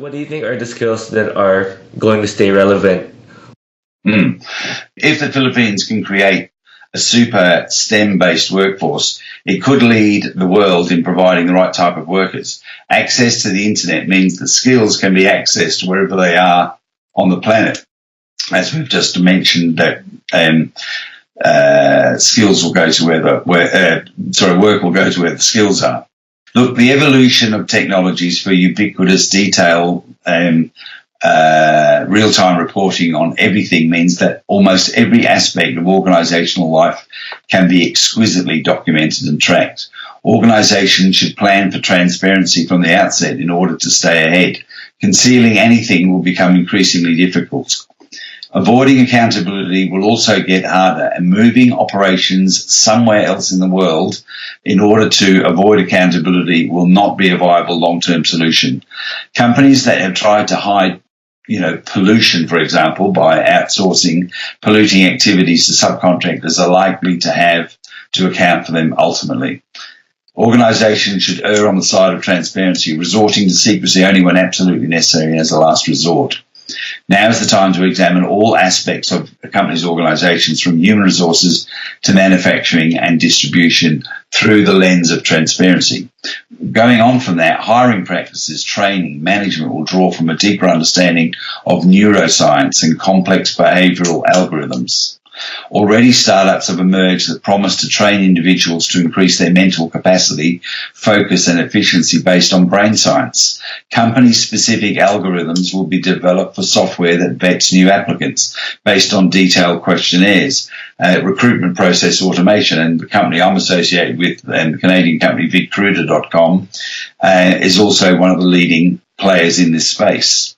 what do you think are the skills that are going to stay relevant? If the Philippines can create a super STEM-based workforce, it could lead the world in providing the right type of workers. Access to the internet means that skills can be accessed wherever they are on the planet. As we've just mentioned, that skills will go to work will go to where the skills are. Look, the evolution of technologies for ubiquitous detail real-time reporting on everything means that almost every aspect of organisational life can be exquisitely documented and tracked. Organisations should plan for transparency from the outset in order to stay ahead. Concealing anything will become increasingly difficult. Avoiding accountability will also get harder, and moving operations somewhere else in the world in order to avoid accountability will not be a viable long-term solution. Companies that have tried to hide pollution, for example, by outsourcing polluting activities to subcontractors are likely to have to account for them ultimately. Organisations should err on the side of transparency, resorting to secrecy only when absolutely necessary as a last resort. Now is the time to examine all aspects of a company's organisations, from human resources to manufacturing and distribution, through the lens of transparency. Going on from that, hiring practices, training, management will draw from a deeper understanding of neuroscience and complex behavioural algorithms. Already startups have emerged that promise to train individuals to increase their mental capacity, focus and efficiency based on brain science. Company-specific algorithms will be developed for software that vets new applicants based on detailed questionnaires. Recruitment process automation, and the company I'm associated with, and the Canadian company vidcruiter.com, is also one of the leading players in this space.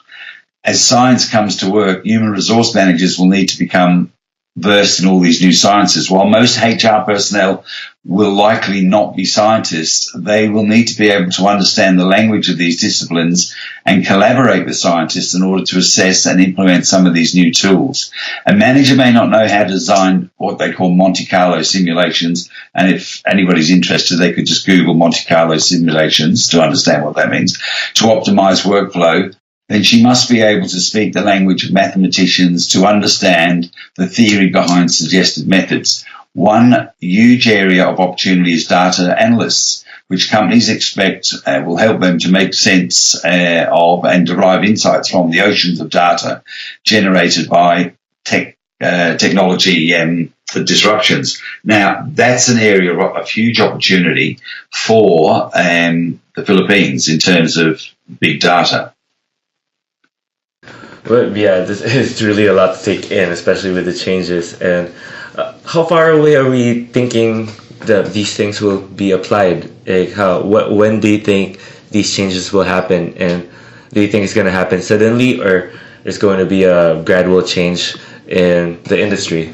As science comes to work, human resource managers will need to become versed in all these new sciences. While most HR personnel will likely not be scientists, they will need to be able to understand the language of these disciplines and collaborate with scientists in order to assess and implement some of these new tools. A manager may not know how to design what they call Monte Carlo simulations, and if anybody's interested, they could just Google Monte Carlo simulations to understand what that means, to optimize workflow. Then she must be able to speak the language of mathematicians to understand the theory behind suggested methods. One huge area of opportunity is data analysts, which companies expect will help them to make sense of and derive insights from the oceans of data generated by technology disruptions. Now, that's an area of huge opportunity for the Philippines in terms of big data. But yeah, this is really a lot to take in, especially with the changes. And how far away are we thinking that these things will be applied? Like when do you think these changes will happen? And do you think it's going to happen suddenly, or is going to be a gradual change in the industry?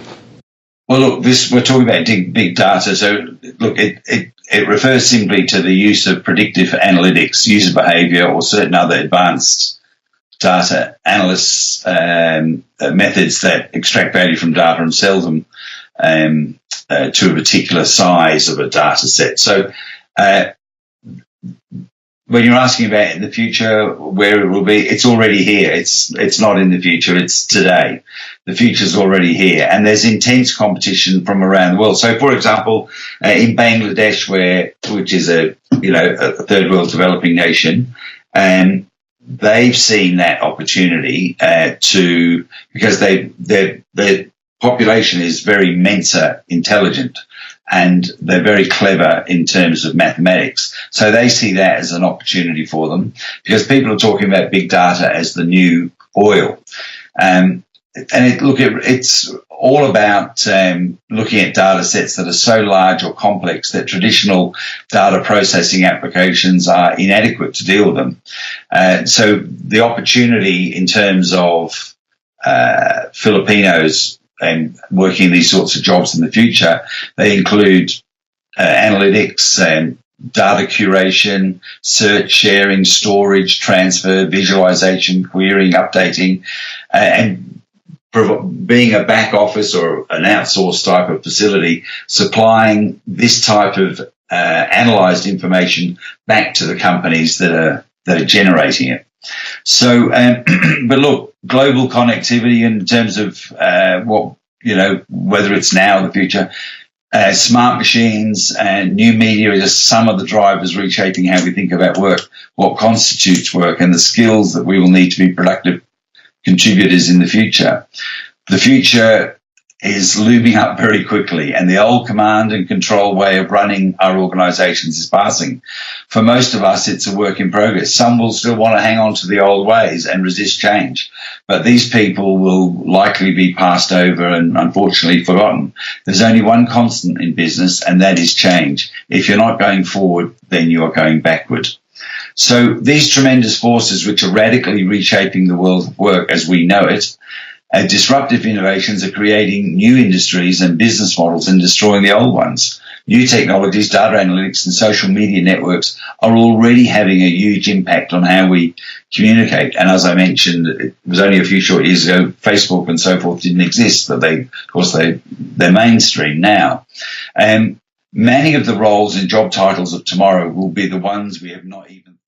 Well, look, we're talking about big data. So, look, it refers simply to the use of predictive analytics, user behaviour, or certain other advanced data analysts methods that extract value from data and sell them to a particular size of a data set. So when you're asking about in the future where it will be, it's already here. It's not in the future, it's today. The future's already here, and there's intense competition from around the world. So, for example, in Bangladesh, which is a third world developing nation, they've seen that opportunity because their population is very Mensa intelligent, and they're very clever in terms of mathematics. So they see that as an opportunity for them, because people are talking about big data as the new oil. It's all about looking at data sets that are so large or complex that traditional data processing applications are inadequate to deal with them. So the opportunity in terms of Filipinos working in these sorts of jobs in the future, they include analytics and data curation, search, sharing, storage, transfer, visualization, querying, updating, and being a back office or an outsourced type of facility, supplying this type of analysed information back to the companies that are generating it. So, but look, global connectivity in terms of whether it's now or the future, smart machines and new media are just some of the drivers reshaping how we think about work, what constitutes work, and the skills that we will need to be productive contributors in the future. The future is looming up very quickly, and the old command and control way of running our organizations is passing. For most of us, it's a work in progress. Some will still want to hang on to the old ways and resist change, but these people will likely be passed over and unfortunately forgotten. There's only one constant in business, and that is change. If you're not going forward, then you are going backward. So these tremendous forces, which are radically reshaping the world of work as we know it, disruptive innovations are creating new industries and business models and destroying the old ones. New technologies, data analytics, and social media networks are already having a huge impact on how we communicate. And as I mentioned, it was only a few short years ago, Facebook and so forth didn't exist, but they're mainstream now. Many of the roles and job titles of tomorrow will be the ones we have not even